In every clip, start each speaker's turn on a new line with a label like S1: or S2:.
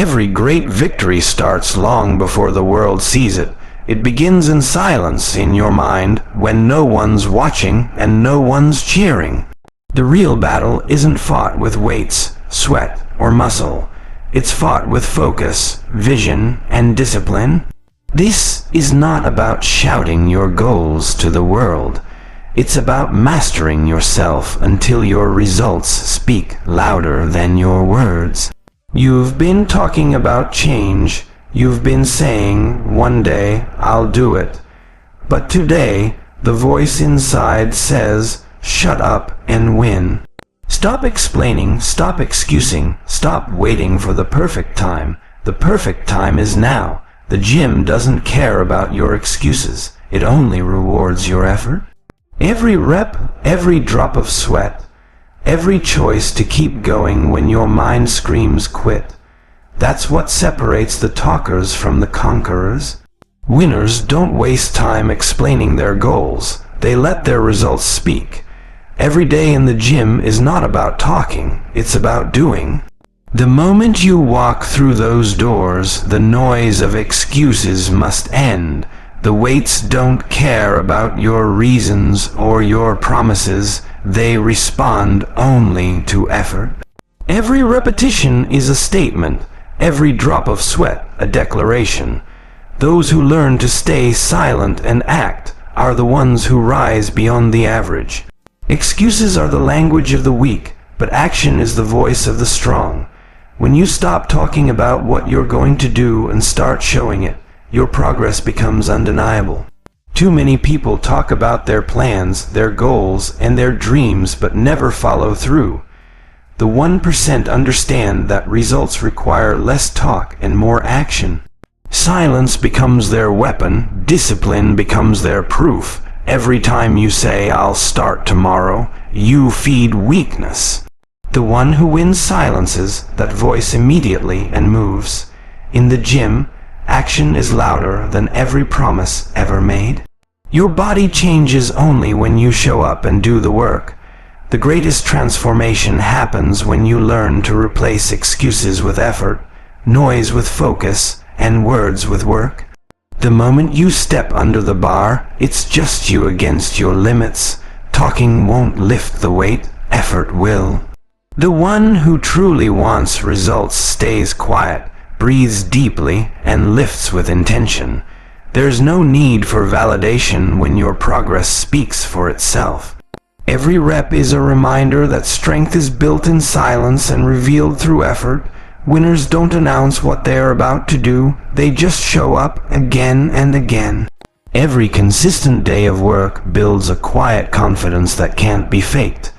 S1: Every great victory starts long before the world sees it. It begins in silence in your mind when no one's watching and no one's cheering. The real battle isn't fought with weights, sweat, or muscle. It's fought with focus, vision, and discipline. This is not about shouting your goals to the world. It's about mastering yourself until your results speak louder than your words. You've been talking about change. You've been saying, one day I'll do it. But today, the voice inside says, shut up and win. Stop explaining, stop excusing, stop waiting for the perfect time. The perfect time is now. The gym doesn't care about your excuses. It only rewards your effort. Every rep, every drop of sweat, every choice to keep going when your mind screams quit. That's what separates the talkers from the conquerors. Winners don't waste time explaining their goals. They let their results speak. Every day in the gym is not about talking, it's about doing. The moment you walk through those doors, the noise of excuses must end. The weights don't care about your reasons or your promises. They respond only to effort. Every repetition is a statement. Every drop of sweat a declaration. Those who learn to stay silent and act are the ones who rise beyond the average. Excuses are the language of the weak, but action is the voice of the strong. When you stop talking about what you're going to do and start showing it, your progress becomes undeniable. Too many people talk about their plans, their goals, and their dreams but never follow through. The 1% understand that results require less talk and more action. Silence becomes their weapon, discipline becomes their proof. Every time you say, I'll start tomorrow, you feed weakness. The one who wins silences that voice immediately and moves. In the gym, action is louder than every promise ever made. Your body changes only when you show up and do the work. The greatest transformation happens when you learn to replace excuses with effort, noise with focus, and words with work. The moment you step under the bar, it's just you against your limits. Talking won't lift the weight, effort will. The one who truly wants results stays quiet, breathes deeply, and lifts with intention. There's no need for validation when your progress speaks for itself. Every rep is a reminder that strength is built in silence and revealed through effort. Winners don't announce what they are about to do, they just show up again and again. Every consistent day of work builds a quiet confidence that can't be faked.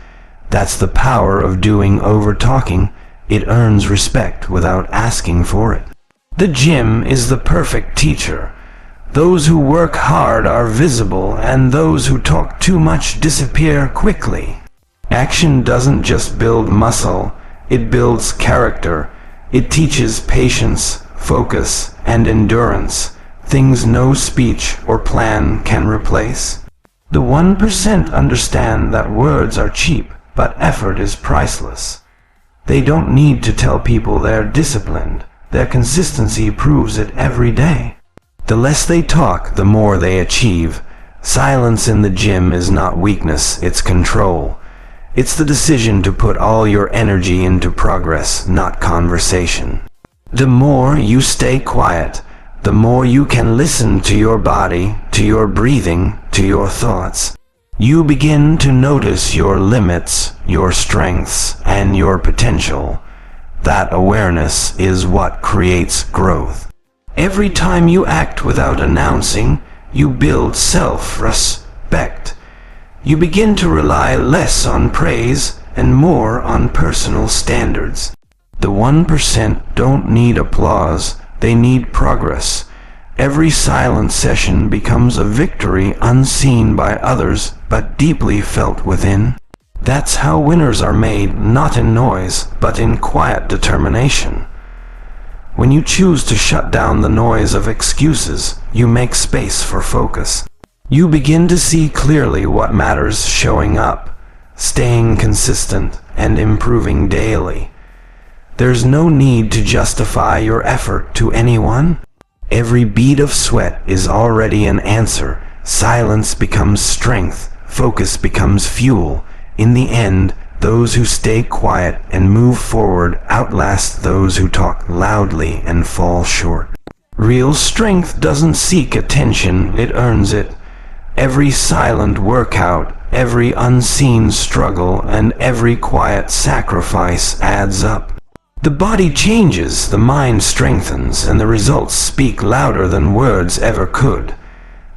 S1: That's the power of doing over talking. It earns respect without asking for it. The gym is the perfect teacher. Those who work hard are visible, and those who talk too much disappear quickly. Action doesn't just build muscle, it builds character. It teaches patience, focus, and endurance, things no speech or plan can replace. The 1% understand that words are cheap, but effort is priceless. They don't need to tell people they're disciplined. Their consistency proves it every day. The less they talk, the more they achieve. Silence in the gym is not weakness, it's control. It's the decision to put all your energy into progress, not conversation. The more you stay quiet, the more you can listen to your body, to your breathing, to your thoughts. You begin to notice your limits, your strengths, and your potential. That awareness is what creates growth. Every time you act without announcing, you build self-respect. You begin to rely less on praise and more on personal standards. The 1% don't need applause, they need progress. Every silent session becomes a victory unseen by others but deeply felt within. That's how winners are made, not in noise, but in quiet determination. When you choose to shut down the noise of excuses, you make space for focus. You begin to see clearly what matters: showing up, staying consistent, and improving daily. There's no need to justify your effort to anyone. Every bead of sweat is already an answer. Silence becomes strength. Focus becomes fuel. In the end, those who stay quiet and move forward outlast those who talk loudly and fall short. Real strength doesn't seek attention, it earns it. Every silent workout, every unseen struggle, and every quiet sacrifice adds up. The body changes, the mind strengthens, and the results speak louder than words ever could.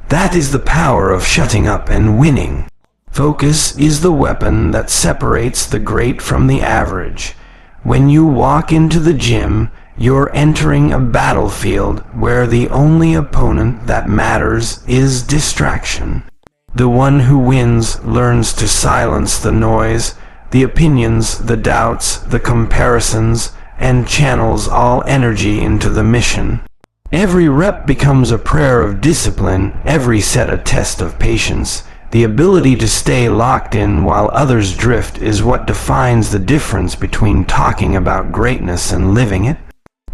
S1: That is the power of shutting up and winning. Focus is the weapon that separates the great from the average. When you walk into the gym, you're entering a battlefield where the only opponent that matters is distraction. The one who wins learns to silence the noise, the opinions, the doubts, the comparisons, and channels all energy into the mission. Every rep becomes a prayer of discipline, every set a test of patience. The ability to stay locked in while others drift is what defines the difference between talking about greatness and living it.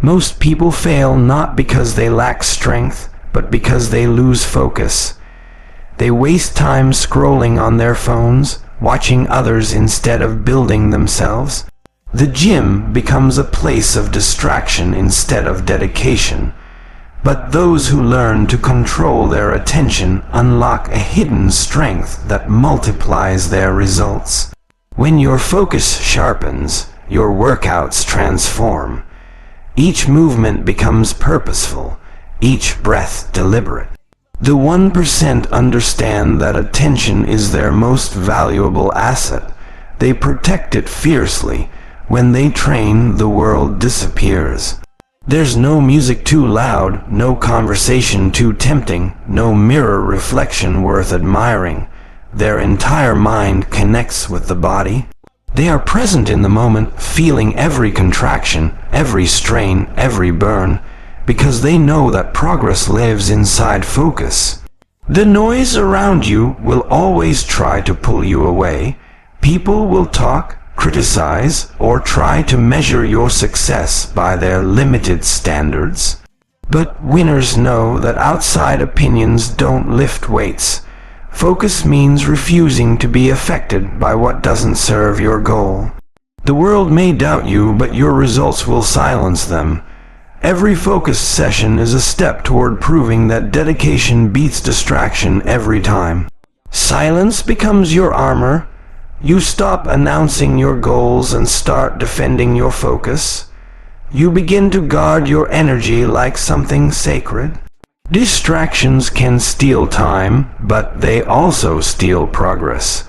S1: Most people fail not because they lack strength, but because they lose focus. They waste time scrolling on their phones, watching others instead of building themselves. The gym becomes a place of distraction instead of dedication. But those who learn to control their attention unlock a hidden strength that multiplies their results. When your focus sharpens, your workouts transform. Each movement becomes purposeful, each breath deliberate. The 1% understand that attention is their most valuable asset. They protect it fiercely. When they train, the world disappears. There's no music too loud, no conversation too tempting, no mirror reflection worth admiring. Their entire mind connects with the body. They are present in the moment, feeling every contraction, every strain, every burn, because they know that progress lives inside focus. The noise around you will always try to pull you away. People will talk, criticize, or try to measure your success by their limited standards. But winners know that outside opinions don't lift weights. Focus means refusing to be affected by what doesn't serve your goal. The world may doubt you, but your results will silence them. Every focus session is a step toward proving that dedication beats distraction every time. Silence becomes your armor. You stop announcing your goals and start defending your focus. You begin to guard your energy like something sacred. Distractions can steal time, but they also steal progress.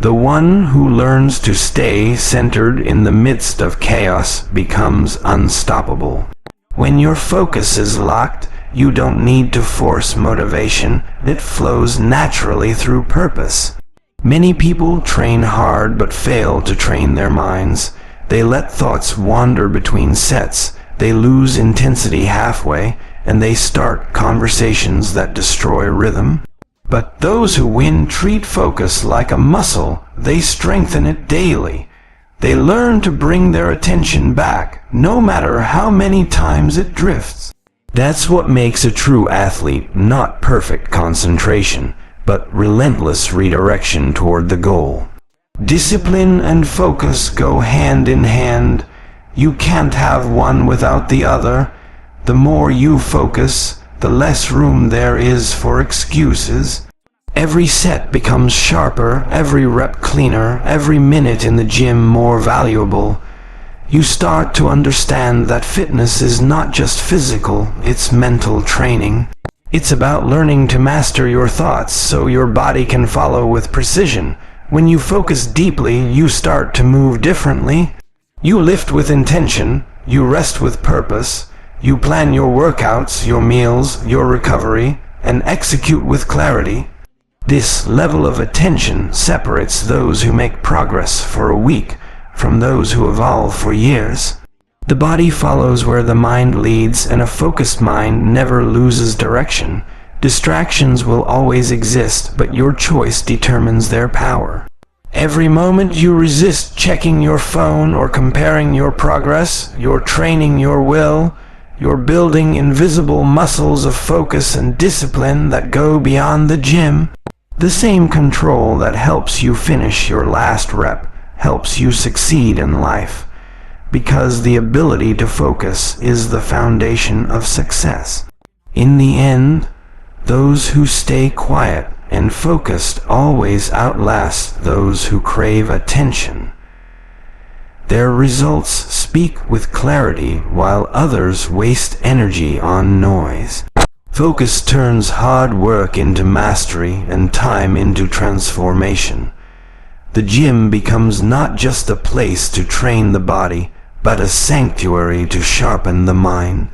S1: The one who learns to stay centered in the midst of chaos becomes unstoppable. When your focus is locked, you don't need to force motivation. It flows naturally through purpose. Many people train hard but fail to train their minds. They let thoughts wander between sets. They lose intensity halfway, and they start conversations that destroy rhythm. But those who win treat focus like a muscle. They strengthen it daily. They learn to bring their attention back, no matter how many times it drifts. That's what makes a true athlete, not perfect concentration, but relentless redirection toward the goal. Discipline and focus go hand in hand. You can't have one without the other. The more you focus, the less room there is for excuses. Every set becomes sharper, every rep cleaner, every minute in the gym more valuable. You start to understand that fitness is not just physical, it's mental training. It's about learning to master your thoughts so your body can follow with precision. When you focus deeply, you start to move differently. You lift with intention, you rest with purpose, you plan your workouts, your meals, your recovery, and execute with clarity. This level of attention separates those who make progress for a week from those who evolve for years. The body follows where the mind leads, and a focused mind never loses direction. Distractions will always exist, but your choice determines their power. Every moment you resist checking your phone or comparing your progress, you're training your will, you're building invisible muscles of focus and discipline that go beyond the gym. The same control that helps you finish your last rep helps you succeed in life, because the ability to focus is the foundation of success. In the end, those who stay quiet and focused always outlast those who crave attention. Their results speak with clarity while others waste energy on noise. Focus turns hard work into mastery and time into transformation. The gym becomes not just a place to train the body, but a sanctuary to sharpen the mind.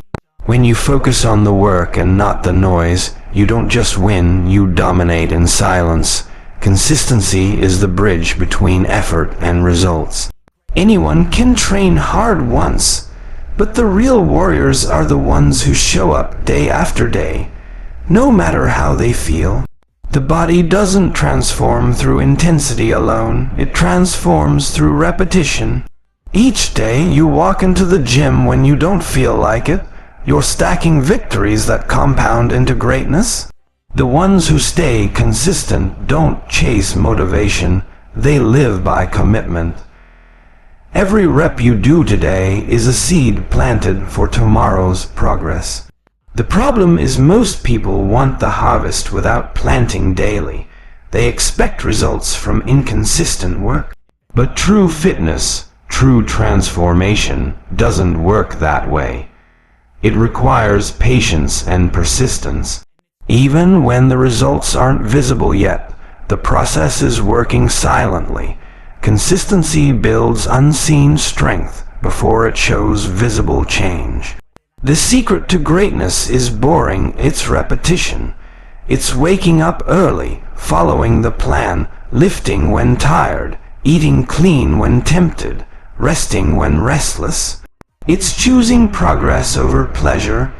S1: When you focus on the work and not the noise, you don't just win, you dominate in silence. Consistency is the bridge between effort and results. Anyone can train hard once, but the real warriors are the ones who show up day after day, no matter how they feel. The body doesn't transform through intensity alone, it transforms through repetition. Each day you walk into the gym when you don't feel like it, you're stacking victories that compound into greatness. The ones who stay consistent don't chase motivation, they live by commitment. Every rep you do today is a seed planted for tomorrow's progress. The problem is most people want the harvest without planting daily. They expect results from inconsistent work. But true fitness, true transformation, doesn't work that way. It requires patience and persistence. Even when the results aren't visible yet, the process is working silently. Consistency builds unseen strength before it shows visible change. The secret to greatness is boring, it's repetition. It's waking up early, following the plan, lifting when tired, eating clean when tempted, resting when restless. It's choosing progress over pleasure.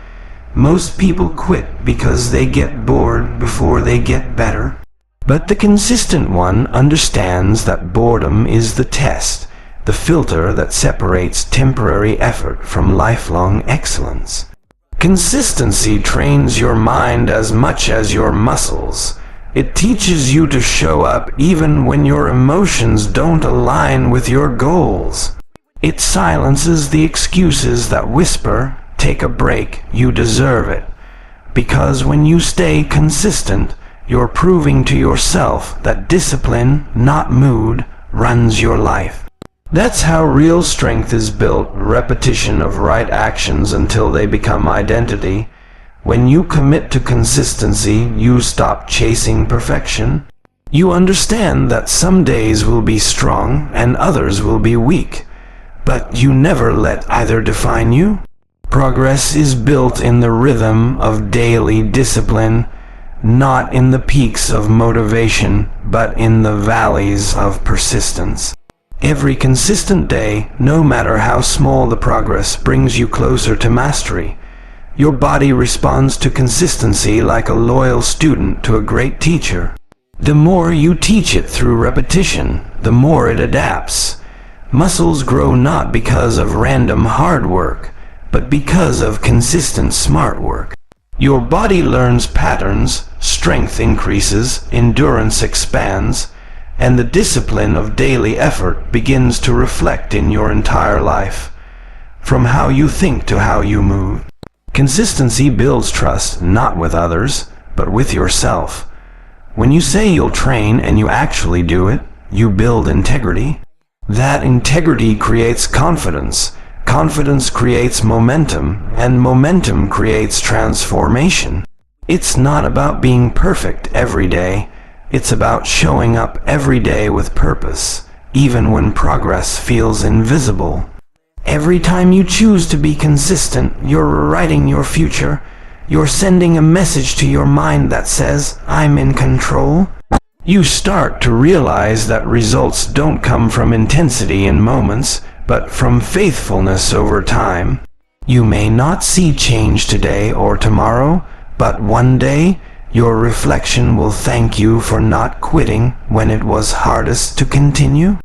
S1: Most people quit because they get bored before they get better. But the consistent one understands that boredom is the test, the filter that separates temporary effort from lifelong excellence. Consistency trains your mind as much as your muscles. It teaches you to show up even when your emotions don't align with your goals. It silences the excuses that whisper, "Take a break, you deserve it." Because when you stay consistent, you're proving to yourself that discipline, not mood, runs your life. That's how real strength is built, repetition of right actions until they become identity. When you commit to consistency, you stop chasing perfection. You understand that some days will be strong and others will be weak, but you never let either define you. Progress is built in the rhythm of daily discipline, not in the peaks of motivation, but in the valleys of persistence. Every consistent day, no matter how small the progress, brings you closer to mastery. Your body responds to consistency like a loyal student to a great teacher. The more you teach it through repetition, the more it adapts. Muscles grow not because of random hard work, but because of consistent smart work. Your body learns patterns, strength increases, endurance expands, and the discipline of daily effort begins to reflect in your entire life, from how you think to how you move. Consistency builds trust not with others, but with yourself. When you say you'll train and you actually do it, you build integrity. That integrity creates confidence. Confidence creates momentum, and momentum creates transformation. It's not about being perfect every day. It's about showing up every day with purpose, even when progress feels invisible. Every time you choose to be consistent, you're writing your future. You're sending a message to your mind that says, "I'm in control." You start to realize that results don't come from intensity in moments, but from faithfulness over time. You may not see change today or tomorrow, but one day, Your reflection will thank you for not quitting when it was hardest to continue.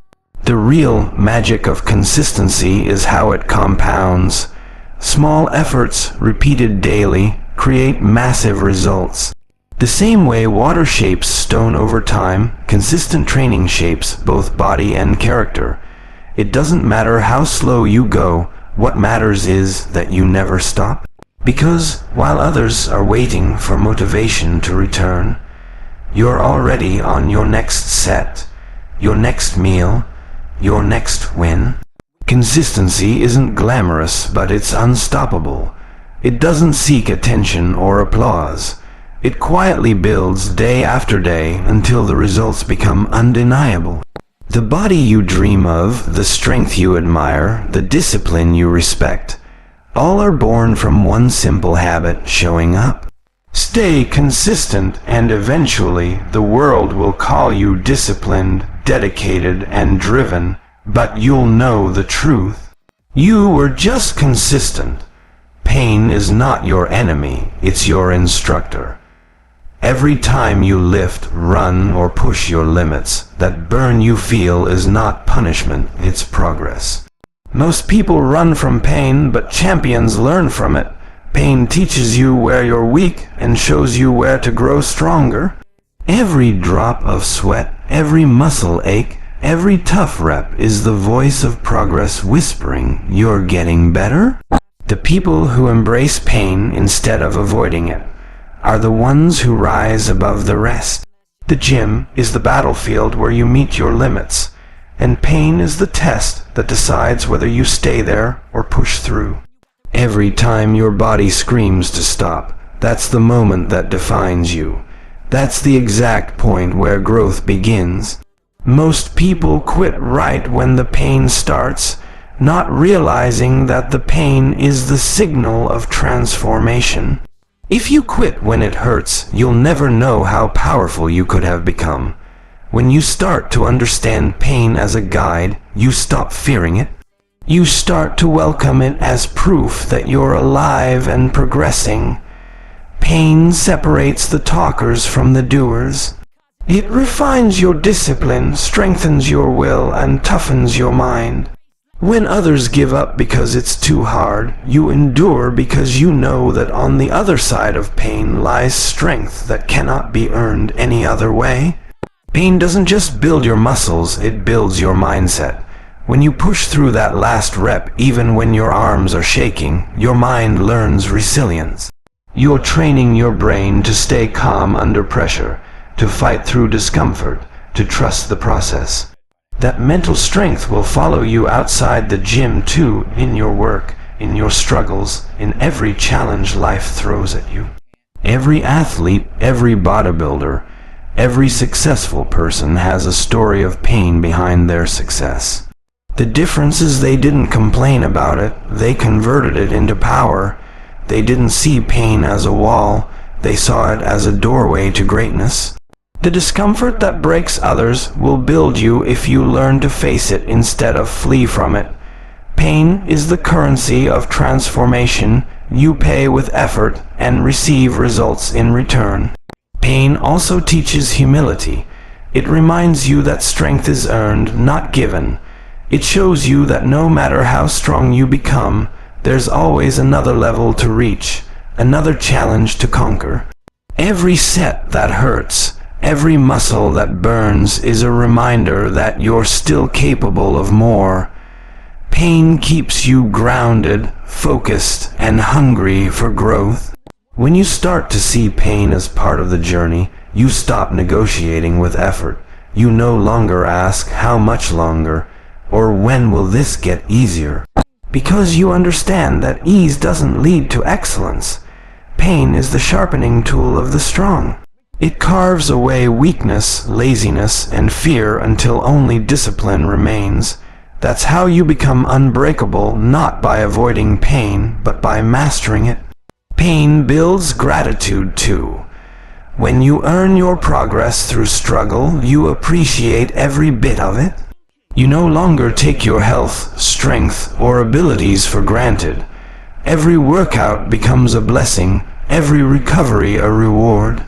S1: The real magic of consistency is how it compounds. Small efforts, repeated daily, create massive results. The same way water shapes stone over time, consistent training shapes both body and character. It doesn't matter how slow you go, what matters is that you never stop. Because while others are waiting for motivation to return, you're already on your next set, your next meal, your next win. Consistency isn't glamorous, but it's unstoppable. It doesn't seek attention or applause. It quietly builds day after day until the results become undeniable. The body you dream of, the strength you admire, the discipline you respect, all are born from one simple habit: showing up. Stay consistent, and eventually the world will call you disciplined, dedicated, and driven, but you'll know the truth. You were just consistent. Pain is not your enemy, it's your instructor. Every time you lift, run, or push your limits, that burn you feel is not punishment, it's progress. Most people run from pain, but champions learn from it. Pain teaches you where you're weak and shows you where to grow stronger. Every drop of sweat, every muscle ache, every tough rep is the voice of progress whispering, "You're getting better." The people who embrace pain instead of avoiding it are the ones who rise above the rest. The gym is the battlefield where you meet your limits, and pain is the test that decides whether you stay there or push through. Every time your body screams to stop, that's the moment that defines you. That's the exact point where growth begins. Most people quit right when the pain starts, not realizing that the pain is the signal of transformation. If you quit when it hurts, you'll never know how powerful you could have become. When you start to understand pain as a guide, you stop fearing it. You start to welcome it as proof that you're alive and progressing. Pain separates the talkers from the doers. It refines your discipline, strengthens your will, and toughens your mind. When others give up because it's too hard, you endure because you know that on the other side of pain lies strength that cannot be earned any other way. Pain doesn't just build your muscles, it builds your mindset. When you push through that last rep, even when your arms are shaking, your mind learns resilience. You're training your brain to stay calm under pressure, to fight through discomfort, to trust the process. That mental strength will follow you outside the gym too, in your work, in your struggles, in every challenge life throws at you. Every athlete, every bodybuilder, every successful person has a story of pain behind their success. The difference is they didn't complain about it, they converted it into power. They didn't see pain as a wall, they saw it as a doorway to greatness. The discomfort that breaks others will build you if you learn to face it instead of flee from it. Pain is the currency of transformation. You pay with effort and receive results in return. Pain also teaches humility. It reminds you that strength is earned, not given. It shows you that no matter how strong you become, there's always another level to reach, another challenge to conquer. Every set that hurts, every muscle that burns is a reminder that you're still capable of more. Pain keeps you grounded, focused, and hungry for growth. When you start to see pain as part of the journey, you stop negotiating with effort. You no longer ask, "How much longer?" or "When will this get easier?" Because you understand that ease doesn't lead to excellence. Pain is the sharpening tool of the strong. It carves away weakness, laziness, and fear until only discipline remains. That's how you become unbreakable, not by avoiding pain, but by mastering it. Pain builds gratitude too. When you earn your progress through struggle, you appreciate every bit of it. You no longer take your health, strength, or abilities for granted. Every workout becomes a blessing, every recovery a reward.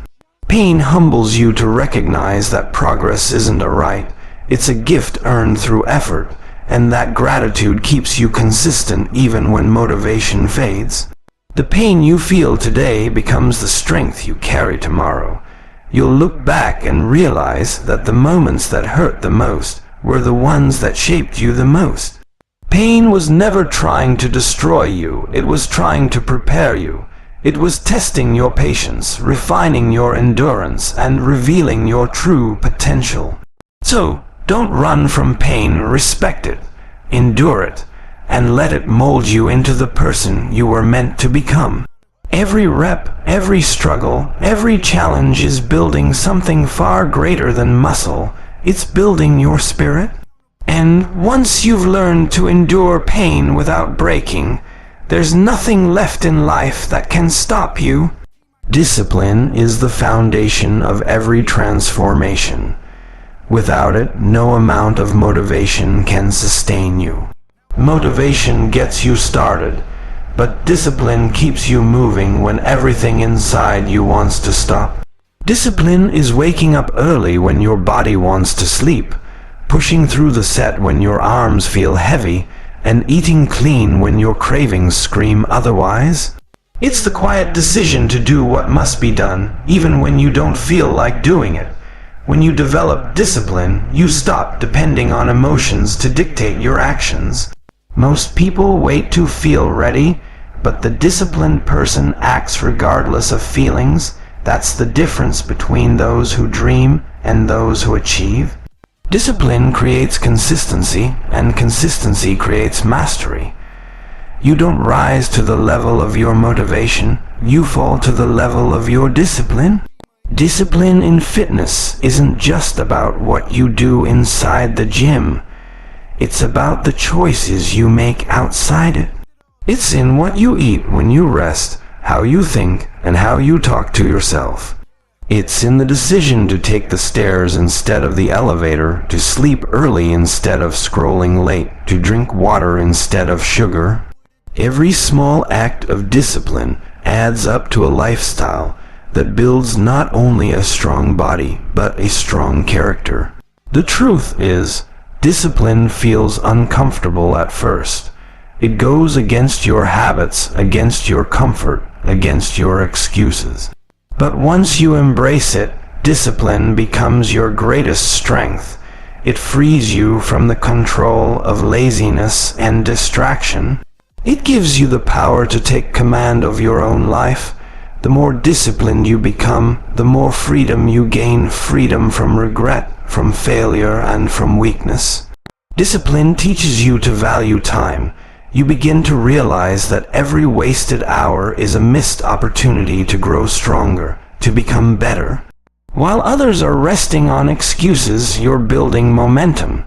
S1: Pain humbles you to recognize that progress isn't a right, it's a gift earned through effort, and that gratitude keeps you consistent even when motivation fades. The pain you feel today becomes the strength you carry tomorrow. You'll look back and realize that the moments that hurt the most were the ones that shaped you the most. Pain was never trying to destroy you, it was trying to prepare you. It was testing your patience, refining your endurance, and revealing your true potential. So, don't run from pain, respect it, endure it, and let it mold you into the person you were meant to become. Every rep, every struggle, every challenge is building something far greater than muscle. It's building your spirit. And once you've learned to endure pain without breaking, there's nothing left in life that can stop you. Discipline is the foundation of every transformation. Without it, no amount of motivation can sustain you. Motivation gets you started, but discipline keeps you moving when everything inside you wants to stop. Discipline is waking up early when your body wants to sleep, pushing through the set when your arms feel heavy, and eating clean when your cravings scream otherwise. It's the quiet decision to do what must be done, even when you don't feel like doing it. When you develop discipline, you stop depending on emotions to dictate your actions. Most people wait to feel ready, but the disciplined person acts regardless of feelings. That's the difference between those who dream and those who achieve. Discipline creates consistency, and consistency creates mastery. You don't rise to the level of your motivation, you fall to the level of your discipline. Discipline in fitness isn't just about what you do inside the gym. It's about the choices you make outside it. It's in what you eat when you rest, how you think, and how you talk to yourself. It's in the decision to take the stairs instead of the elevator, to sleep early instead of scrolling late, to drink water instead of sugar. Every small act of discipline adds up to a lifestyle that builds not only a strong body, but a strong character. The truth is, discipline feels uncomfortable at first. It goes against your habits, against your comfort, against your excuses. But once you embrace it, discipline becomes your greatest strength. It frees you from the control of laziness and distraction. It gives you the power to take command of your own life. The more disciplined you become, the more freedom you gain, freedom from regret, from failure, and from weakness. Discipline teaches you to value time. You begin to realize that every wasted hour is a missed opportunity to grow stronger, to become better. While others are resting on excuses, you're building momentum.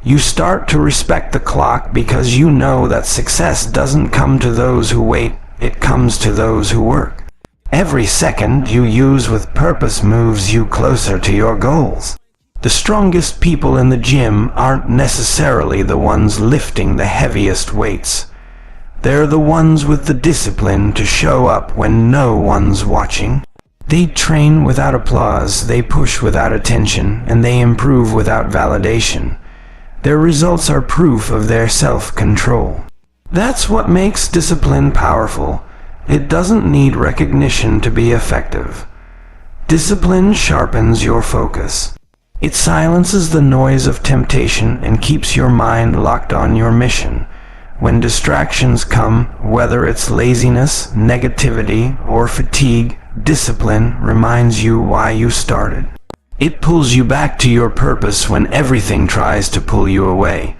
S1: You start to respect the clock because you know that success doesn't come to those who wait, it comes to those who work. Every second you use with purpose moves you closer to your goals. The strongest people in the gym aren't necessarily the ones lifting the heaviest weights. They're the ones with the discipline to show up when no one's watching. They train without applause, they push without attention, and they improve without validation. Their results are proof of their self-control. That's what makes discipline powerful. It doesn't need recognition to be effective. Discipline sharpens your focus. It silences the noise of temptation and keeps your mind locked on your mission. When distractions come, whether it's laziness, negativity, or fatigue, discipline reminds you why you started. It pulls you back to your purpose when everything tries to pull you away.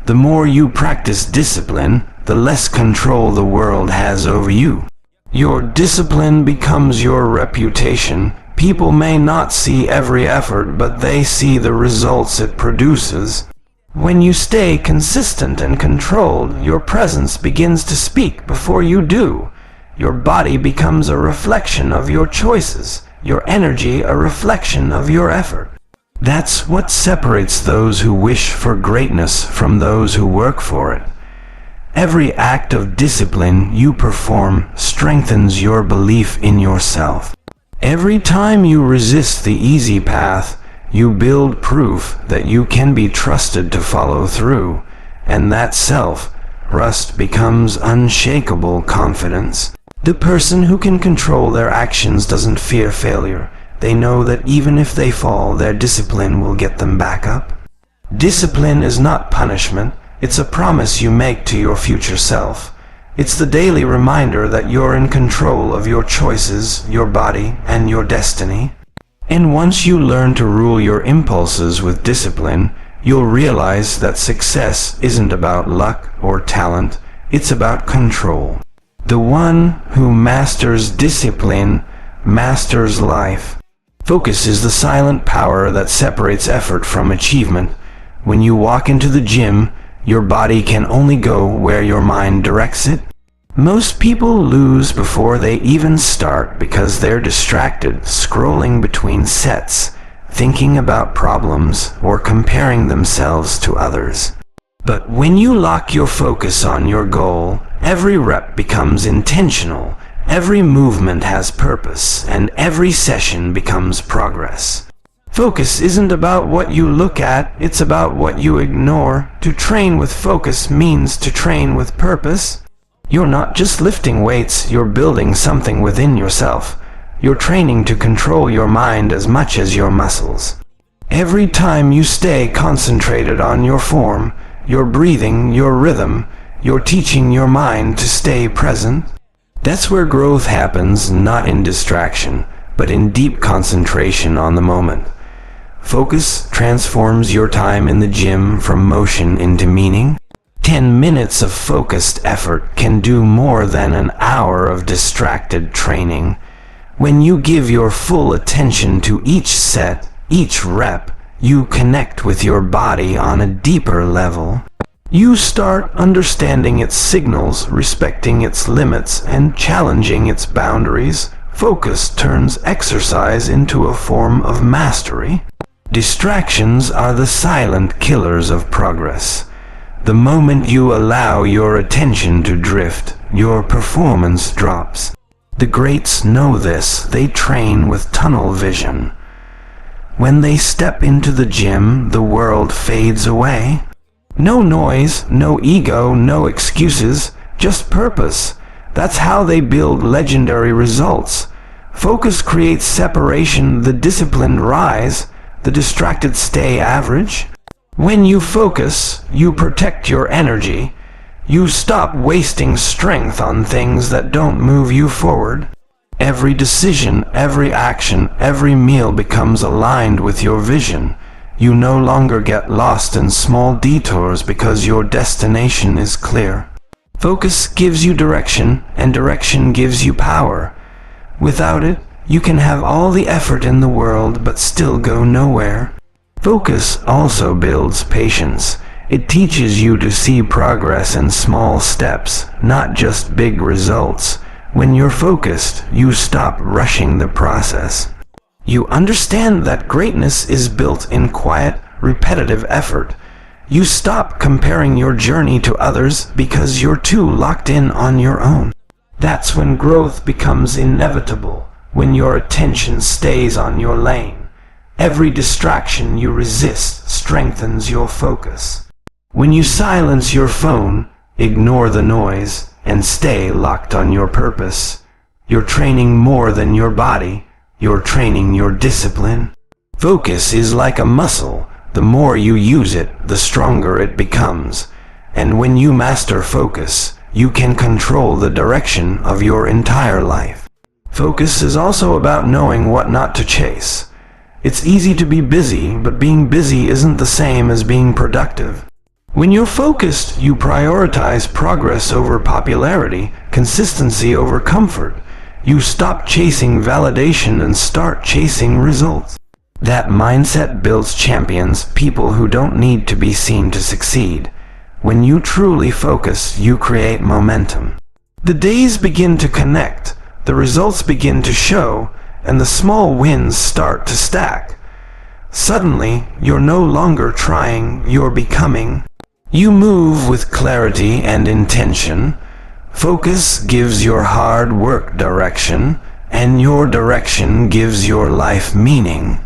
S1: The more you practice discipline, the less control the world has over you. Your discipline becomes your reputation. People may not see every effort, but they see the results it produces. When you stay consistent and controlled, your presence begins to speak before you do. Your body becomes a reflection of your choices, your energy a reflection of your effort. That's what separates those who wish for greatness from those who work for it. Every act of discipline you perform strengthens your belief in yourself. Every time you resist the easy path, you build proof that you can be trusted to follow through, and that self-trust becomes unshakable confidence. The person who can control their actions doesn't fear failure. They know that even if they fall, their discipline will get them back up. Discipline is not punishment, it's a promise you make to your future self. It's the daily reminder that you're in control of your choices, your body, and your destiny. And once you learn to rule your impulses with discipline, you'll realize that success isn't about luck or talent, it's about control. The one who masters discipline masters life. Focus is the silent power that separates effort from achievement. When you walk into the gym, your body can only go where your mind directs it. Most people lose before they even start because they're distracted, scrolling between sets, thinking about problems, or comparing themselves to others. But when you lock your focus on your goal, every rep becomes intentional, every movement has purpose, and every session becomes progress. Focus isn't about what you look at, it's about what you ignore. To train with focus means to train with purpose. You're not just lifting weights, you're building something within yourself. You're training to control your mind as much as your muscles. Every time you stay concentrated on your form, your breathing, your rhythm, you're teaching your mind to stay present. That's where growth happens, not in distraction, but in deep concentration on the moment. Focus transforms your time in the gym from motion into meaning. 10 minutes of focused effort can do more than an hour of distracted training. When you give your full attention to each set, each rep, you connect with your body on a deeper level. You start understanding its signals, respecting its limits, and challenging its boundaries. Focus turns exercise into a form of mastery. Distractions are the silent killers of progress. The moment you allow your attention to drift, your performance drops. The greats know this. They train with tunnel vision. When they step into the gym, the world fades away. No noise, no ego, no excuses, just purpose. That's how they build legendary results. Focus creates separation, the disciplined rise, the distracted stay average. When you focus, you protect your energy. You stop wasting strength on things that don't move you forward. Every decision, every action, every meal becomes aligned with your vision. You no longer get lost in small detours because your destination is clear. Focus gives you direction, and direction gives you power. Without it, you can have all the effort in the world but still go nowhere. Focus also builds patience. It teaches you to see progress in small steps, not just big results. When you're focused, you stop rushing the process. You understand that greatness is built in quiet, repetitive effort. You stop comparing your journey to others because you're too locked in on your own. That's when growth becomes inevitable, when your attention stays on your lane. Every distraction you resist strengthens your focus. When you silence your phone, ignore the noise, and stay locked on your purpose, you're training more than your body, you're training your discipline. Focus is like a muscle. The more you use it, the stronger it becomes. And when you master focus, you can control the direction of your entire life. Focus is also about knowing what not to chase. It's easy to be busy, but being busy isn't the same as being productive. When you're focused, you prioritize progress over popularity, consistency over comfort. You stop chasing validation and start chasing results. That mindset builds champions, people who don't need to be seen to succeed. When you truly focus, you create momentum. The days begin to connect, the results begin to show, and the small wins start to stack. Suddenly, you're no longer trying, you're becoming. You move with clarity and intention. Focus gives your hard work direction. and your direction gives your life meaning.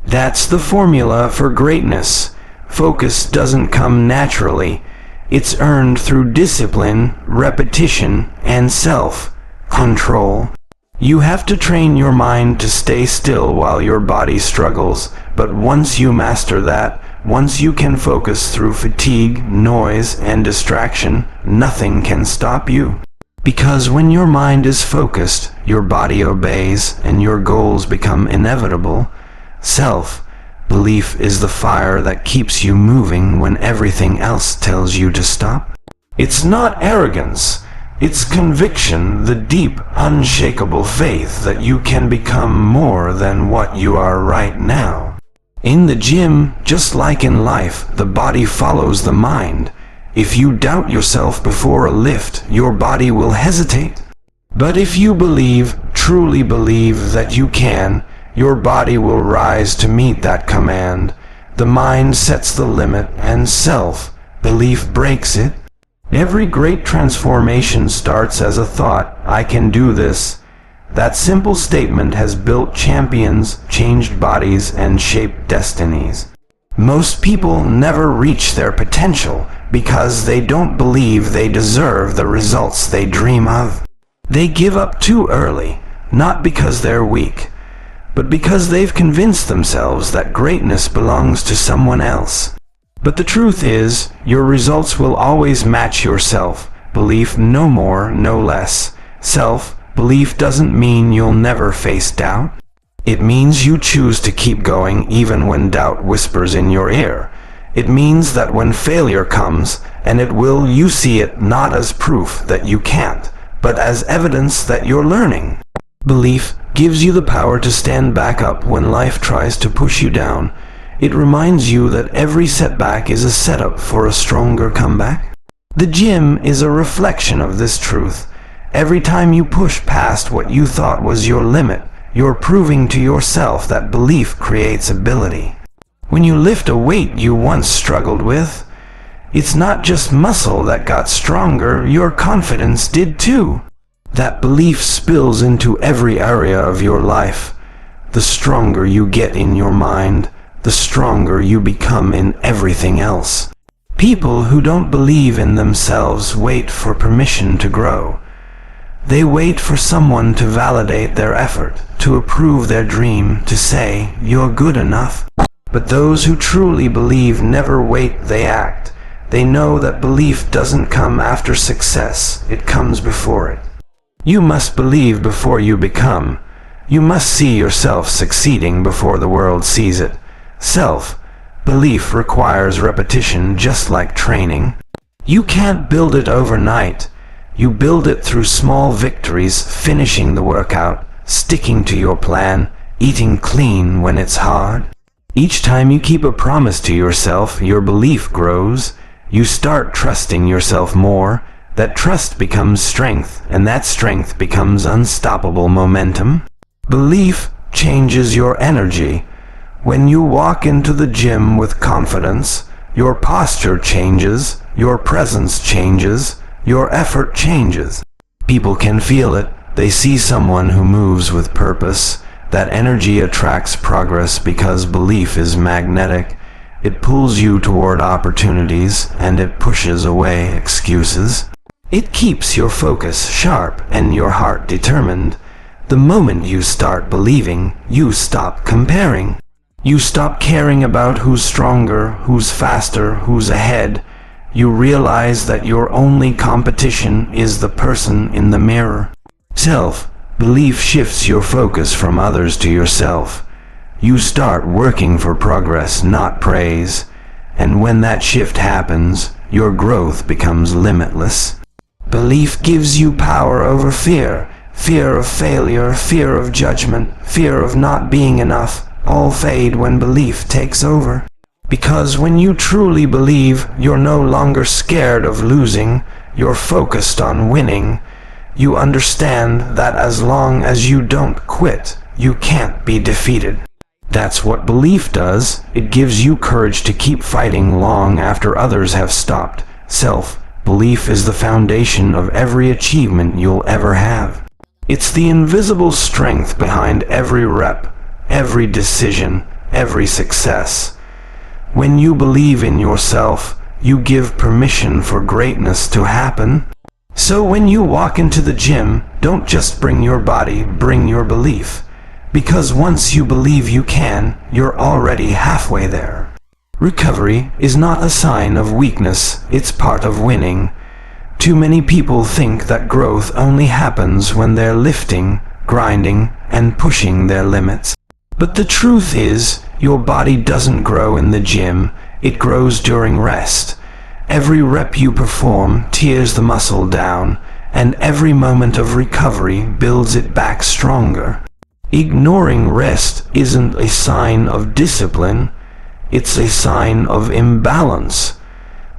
S1: That's the formula for greatness. Focus doesn't come naturally. It's earned through discipline, repetition, and self-control. You have to train your mind to stay still while your body struggles, but once you master that, once you can focus through fatigue, noise, and distraction, nothing can stop you. Because when your mind is focused, your body obeys, and your goals become inevitable. Self-belief is the fire that keeps you moving when everything else tells you to stop. It's not arrogance. It's conviction, the deep, unshakable faith that you can become more than what you are right now. In the gym, just like in life, the body follows the mind. If you doubt yourself before a lift, your body will hesitate. But if you believe, truly believe that you can, your body will rise to meet that command. The mind sets the limit, and self-belief breaks it. Every great transformation starts as a thought, I can do this. That simple statement has built champions, changed bodies, and shaped destinies. Most people never reach their potential because they don't believe they deserve the results they dream of. They give up too early, not because they're weak, but because they've convinced themselves that greatness belongs to someone else. But the truth is, your results will always match your self-belief, no more, no less. Self-belief doesn't mean you'll never face doubt. It means you choose to keep going even when doubt whispers in your ear. It means that when failure comes, and it will, you see it not as proof that you can't, but as evidence that you're learning. Belief gives you the power to stand back up when life tries to push you down. It reminds you that every setback is a setup for a stronger comeback. The gym is a reflection of this truth. Every time you push past what you thought was your limit, you're proving to yourself that belief creates ability. When you lift a weight you once struggled with, it's not just muscle that got stronger, your confidence did too. That belief spills into every area of your life. The stronger you get in your mind, the stronger you become in everything else. People who don't believe in themselves wait for permission to grow. They wait for someone to validate their effort, to approve their dream, to say, you're good enough. But those who truly believe never wait, they act. They know that belief doesn't come after success, it comes before it. You must believe before you become. You must see yourself succeeding before the world sees it. Self-belief requires repetition just like training. You can't build it overnight. You build it through small victories, finishing the workout, sticking to your plan, eating clean when it's hard. Each time you keep a promise to yourself, your belief grows. You start trusting yourself more. That trust becomes strength, and that strength becomes unstoppable momentum. Belief changes your energy. When you walk into the gym with confidence, your posture changes, your presence changes, your effort changes. People can feel it. They see someone who moves with purpose. That energy attracts progress because belief is magnetic. It pulls you toward opportunities, and it pushes away excuses. It keeps your focus sharp and your heart determined. The moment you start believing, you stop comparing. You stop caring about who's stronger, who's faster, who's ahead. You realize that your only competition is the person in the mirror. Self-belief shifts your focus from others to yourself. You start working for progress, not praise. And when that shift happens, your growth becomes limitless. Belief gives you power over fear. Fear of failure, fear of judgment, fear of not being enough, all fade when belief takes over. Because when you truly believe, you're no longer scared of losing, you're focused on winning. You understand that as long as you don't quit, you can't be defeated. That's what belief does. It gives you courage to keep fighting long after others have stopped. Self-belief is the foundation of every achievement you'll ever have. It's the invisible strength behind every rep, every decision, every success. When you believe in yourself, you give permission for greatness to happen. So when you walk into the gym, don't just bring your body, bring your belief. Because once you believe you can, you're already halfway there. Recovery is not a sign of weakness, it's part of winning. Too many people think that growth only happens when they're lifting, grinding, and pushing their limits. But the truth is, your body doesn't grow in the gym, it grows during rest. Every rep you perform tears the muscle down, and every moment of recovery builds it back stronger. Ignoring rest isn't a sign of discipline, it's a sign of imbalance.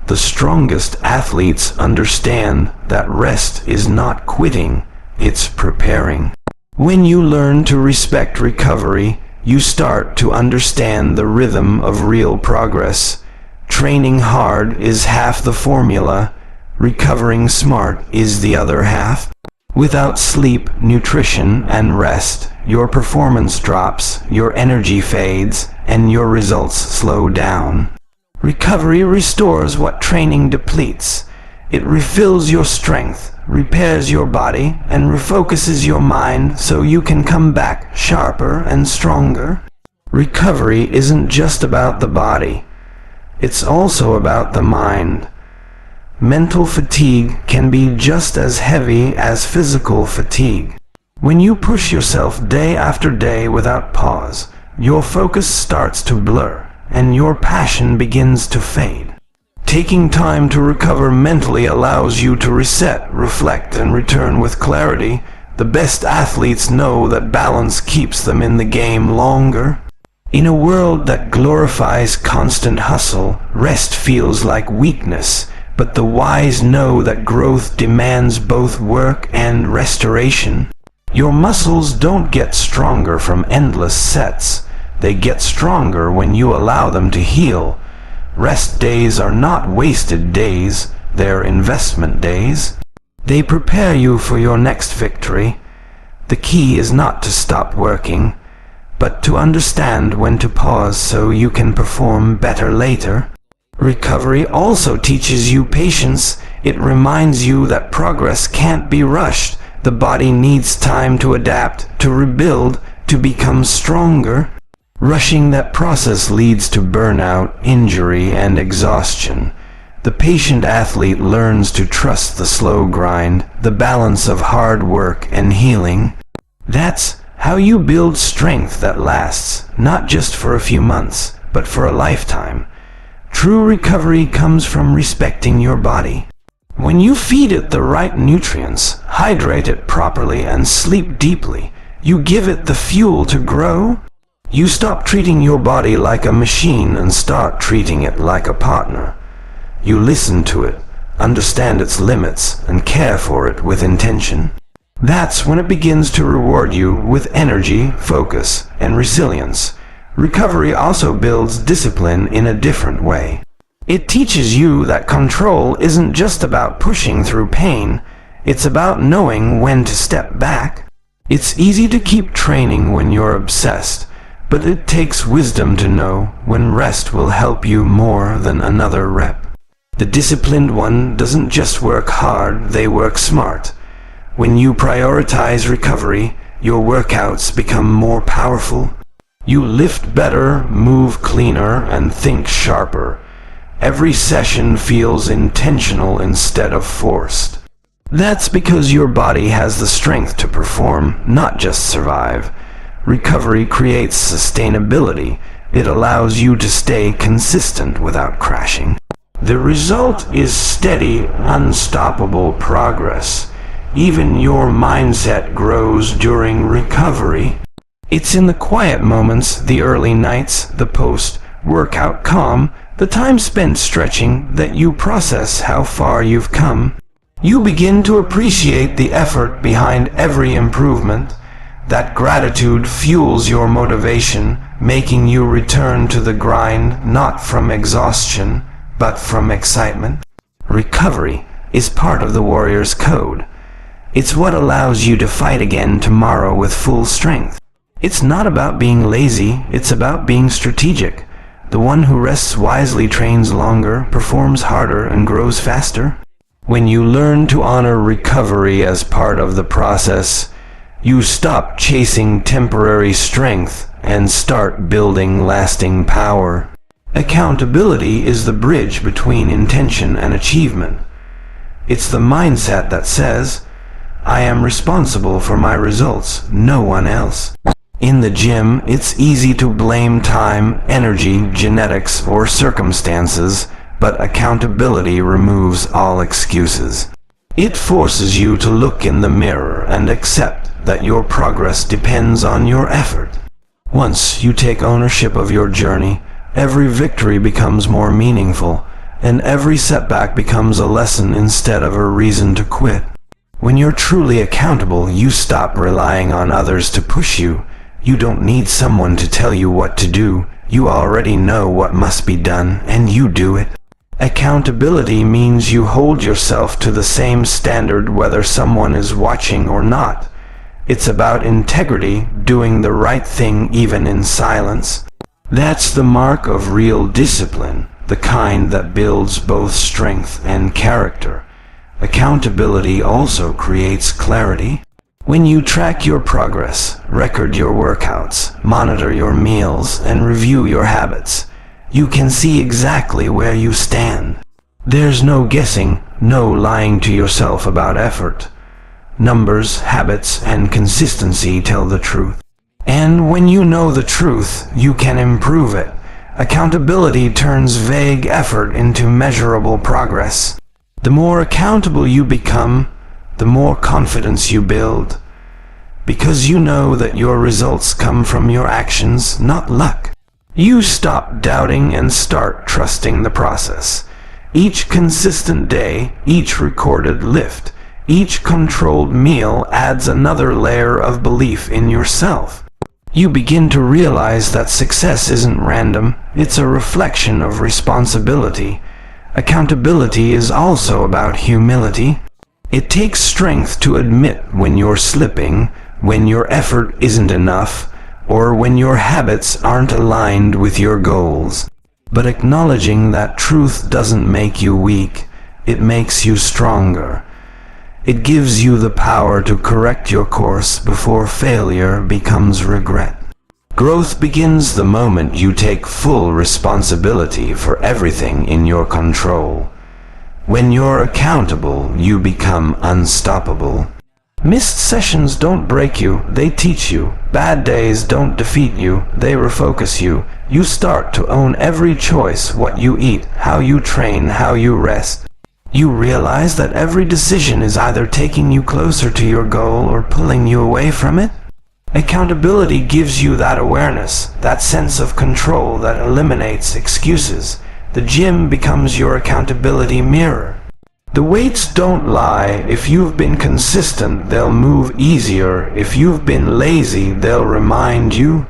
S1: The strongest athletes understand that rest is not quitting, it's preparing. When you learn to respect recovery, you start to understand the rhythm of real progress. Training hard is half the formula, recovering smart is the other half. Without sleep, nutrition, and rest, your performance drops, your energy fades, and your results slow down. Recovery restores what training depletes. It refills your strength, repairs your body, and refocuses your mind so you can come back sharper and stronger. Recovery isn't just about the body. It's also about the mind. Mental fatigue can be just as heavy as physical fatigue. When you push yourself day after day without pause, your focus starts to blur, and your passion begins to fade. Taking time to recover mentally allows you to reset, reflect, and return with clarity. The best athletes know that balance keeps them in the game longer. In a world that glorifies constant hustle, rest feels like weakness, but the wise know that growth demands both work and restoration. Your muscles don't get stronger from endless sets. They get stronger when you allow them to heal. Rest days are not wasted days, they're investment days. They prepare you for your next victory. The key is not to stop working, but to understand when to pause so you can perform better later. Recovery also teaches you patience. It reminds you that progress can't be rushed. The body needs time to adapt, to rebuild, to become stronger. Rushing that process leads to burnout, injury, and exhaustion. The patient athlete learns to trust the slow grind, the balance of hard work and healing. That's how you build strength that lasts, not just for a few months, but for a lifetime. True recovery comes from respecting your body. When you feed it the right nutrients, hydrate it properly, and sleep deeply, you give it the fuel to grow. You stop treating your body like a machine and start treating it like a partner. You listen to it, understand its limits, and care for it with intention. That's when it begins to reward you with energy, focus, and resilience. Recovery also builds discipline in a different way. It teaches you that control isn't just about pushing through pain, it's about knowing when to step back. It's easy to keep training when you're obsessed, but it takes wisdom to know when rest will help you more than another rep. The disciplined one doesn't just work hard, they work smart. When you prioritize recovery, your workouts become more powerful. You lift better, move cleaner, and think sharper. Every session feels intentional instead of forced. That's because your body has the strength to perform, not just survive. Recovery creates sustainability. It allows you to stay consistent without crashing. The result is steady, unstoppable progress. Even your mindset grows during recovery. It's in the quiet moments, the early nights, the post-workout calm, the time spent stretching, that you process how far you've come. You begin to appreciate the effort behind every improvement. That gratitude fuels your motivation, making you return to the grind not from exhaustion, but from excitement. Recovery is part of the warrior's code. It's what allows you to fight again tomorrow with full strength. It's not about being lazy, it's about being strategic. The one who rests wisely trains longer, performs harder, and grows faster. When you learn to honor recovery as part of the process, you stop chasing temporary strength and start building lasting power. Accountability is the bridge between intention and achievement. It's the mindset that says, I am responsible for my results, no one else. In the gym, it's easy to blame time, energy, genetics, or circumstances, but accountability removes all excuses. It forces you to look in the mirror and accept that your progress depends on your effort. Once you take ownership of your journey, every victory becomes more meaningful, and every setback becomes a lesson instead of a reason to quit. When you're truly accountable, you stop relying on others to push you. You don't need someone to tell you what to do. You already know what must be done, and you do it. Accountability means you hold yourself to the same standard whether someone is watching or not. It's about integrity, doing the right thing even in silence. That's the mark of real discipline, the kind that builds both strength and character. Accountability also creates clarity. When you track your progress, record your workouts, monitor your meals, and review your habits, you can see exactly where you stand. There's no guessing, no lying to yourself about effort. Numbers, habits, and consistency tell the truth. And when you know the truth, you can improve it. Accountability turns vague effort into measurable progress. The more accountable you become, the more confidence you build. Because you know that your results come from your actions, not luck. You stop doubting and start trusting the process. Each consistent day, each recorded lift, each controlled meal adds another layer of belief in yourself. You begin to realize that success isn't random, it's a reflection of responsibility. Accountability is also about humility. It takes strength to admit when you're slipping, when your effort isn't enough, or when your habits aren't aligned with your goals. But acknowledging that truth doesn't make you weak, it makes you stronger. It gives you the power to correct your course before failure becomes regret. Growth begins the moment you take full responsibility for everything in your control. When you're accountable, you become unstoppable. Missed sessions don't break you, they teach you. Bad days don't defeat you, they refocus you. You start to own every choice, what you eat, how you train, how you rest. You realize that every decision is either taking you closer to your goal or pulling you away from it. Accountability gives you that awareness, that sense of control that eliminates excuses. The gym becomes your accountability mirror. The weights don't lie. If you've been consistent, they'll move easier. If you've been lazy, they'll remind you.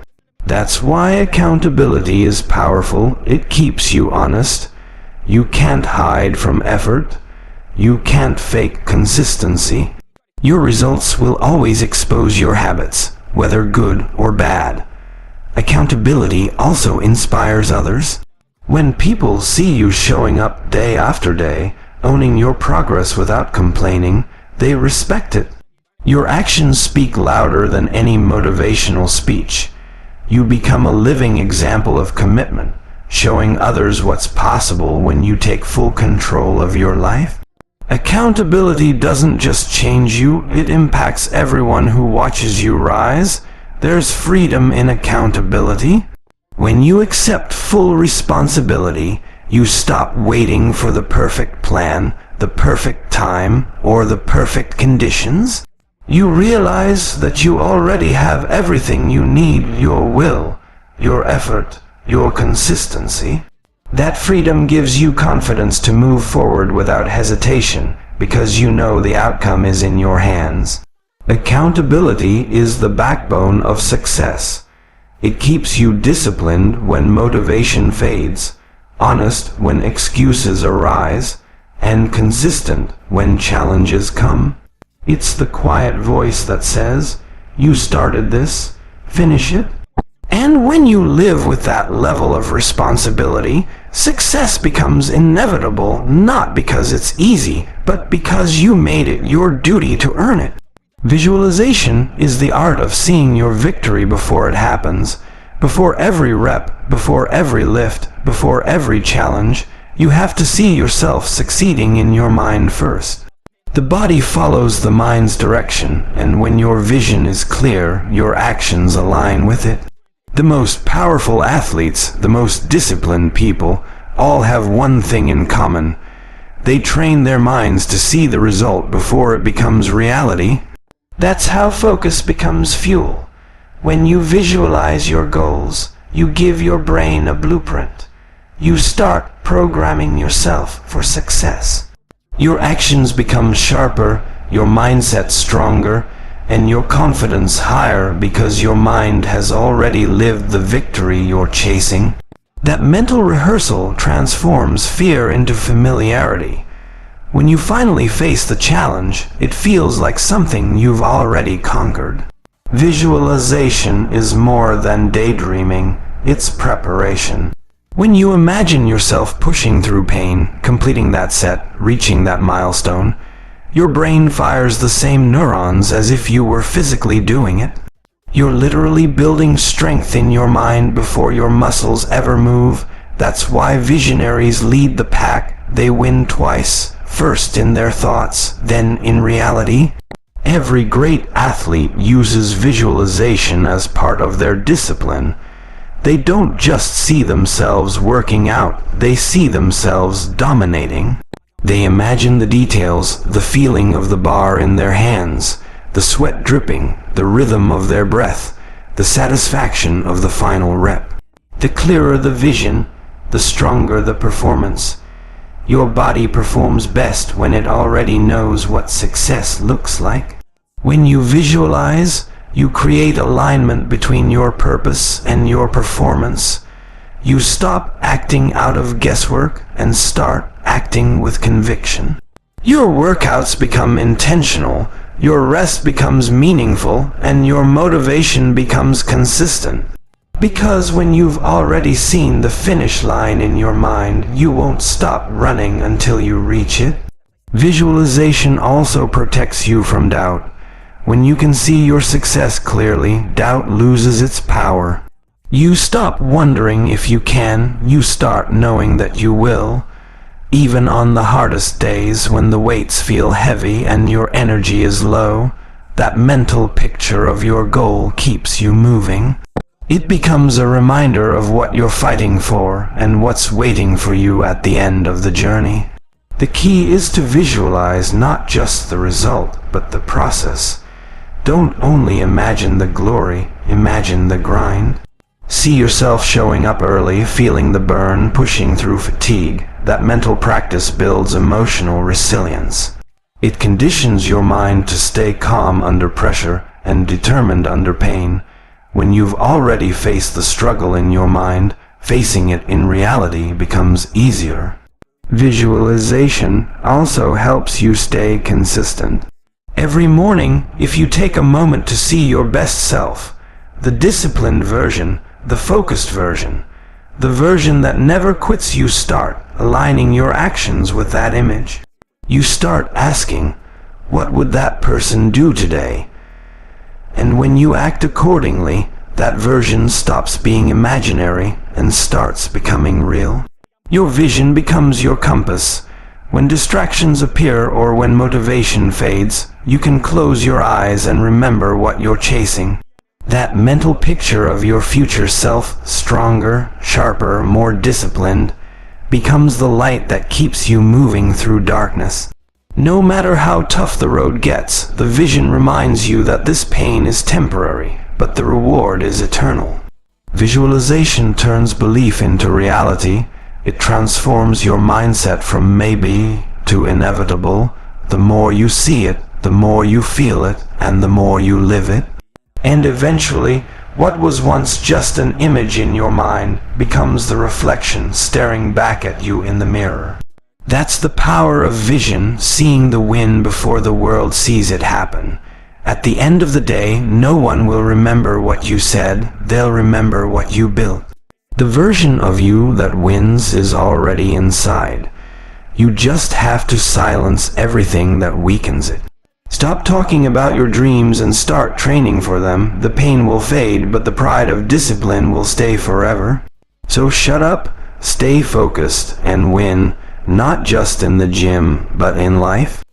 S1: That's why accountability is powerful. It keeps you honest. You can't hide from effort. You can't fake consistency. Your results will always expose your habits, whether good or bad. Accountability also inspires others. When people see you showing up day after day, owning your progress without complaining, they respect it. Your actions speak louder than any motivational speech. You become a living example of commitment, showing others what's possible when you take full control of your life. Accountability doesn't just change you, it impacts everyone who watches you rise. There's freedom in accountability. When you accept full responsibility, you stop waiting for the perfect plan, the perfect time, or the perfect conditions. You realize that you already have everything you need: your will, your effort, your consistency. That freedom gives you confidence to move forward without hesitation, because you know the outcome is in your hands. Accountability is the backbone of success. It keeps you disciplined when motivation fades, honest when excuses arise, and consistent when challenges come. It's the quiet voice that says, "You started this, finish it." And when you live with that level of responsibility, success becomes inevitable, not because it's easy, but because you made it your duty to earn it. Visualization is the art of seeing your victory before it happens. Before every rep, before every lift, before every challenge, you have to see yourself succeeding in your mind first. The body follows the mind's direction, and when your vision is clear, your actions align with it. The most powerful athletes, the most disciplined people, all have one thing in common. They train their minds to see the result before it becomes reality. That's how focus becomes fuel. When you visualize your goals, you give your brain a blueprint. You start programming yourself for success. Your actions become sharper, your mindset stronger, and your confidence higher because your mind has already lived the victory you're chasing. That mental rehearsal transforms fear into familiarity. When you finally face the challenge, it feels like something you've already conquered. Visualization is more than daydreaming, it's preparation. When you imagine yourself pushing through pain, completing that set, reaching that milestone, your brain fires the same neurons as if you were physically doing it. You're literally building strength in your mind before your muscles ever move. That's why visionaries lead the pack. They win twice, first in their thoughts, then in reality. Every great athlete uses visualization as part of their discipline. They don't just see themselves working out, they see themselves dominating. They imagine the details, the feeling of the bar in their hands, the sweat dripping, the rhythm of their breath, the satisfaction of the final rep. The clearer the vision, the stronger the performance. Your body performs best when it already knows what success looks like. When you visualize, you create alignment between your purpose and your performance. You stop acting out of guesswork and start acting with conviction. Your workouts become intentional, your rest becomes meaningful, and your motivation becomes consistent. Because when you've already seen the finish line in your mind, you won't stop running until you reach it. Visualization also protects you from doubt. When you can see your success clearly, doubt loses its power. You stop wondering if you can, you start knowing that you will. Even on the hardest days when the weights feel heavy and your energy is low, that mental picture of your goal keeps you moving. It becomes a reminder of what you're fighting for and what's waiting for you at the end of the journey. The key is to visualize not just the result, but the process. Don't only imagine the glory, imagine the grind. See yourself showing up early, feeling the burn, pushing through fatigue. That mental practice builds emotional resilience. It conditions your mind to stay calm under pressure and determined under pain. When you've already faced the struggle in your mind, facing it in reality becomes easier. Visualization also helps you stay consistent. Every morning, if you take a moment to see your best self, the disciplined version, the focused version, the version that never quits, you start aligning your actions with that image. You start asking, what would that person do today? And when you act accordingly, that version stops being imaginary and starts becoming real. Your vision becomes your compass. When distractions appear or when motivation fades, you can close your eyes and remember what you're chasing. That mental picture of your future self, stronger, sharper, more disciplined, becomes the light that keeps you moving through darkness. No matter how tough the road gets, the vision reminds you that this pain is temporary, but the reward is eternal. Visualization turns belief into reality. It transforms your mindset from maybe to inevitable. The more you see it, the more you feel it, and the more you live it. And eventually, what was once just an image in your mind becomes the reflection staring back at you in the mirror. That's the power of vision, seeing the win before the world sees it happen. At the end of the day, no one will remember what you said, they'll remember what you built. The version of you that wins is already inside. You just have to silence everything that weakens it. Stop talking about your dreams and start training for them. The pain will fade, but the pride of discipline will stay forever. So shut up, stay focused, and win, not just in the gym, but in life.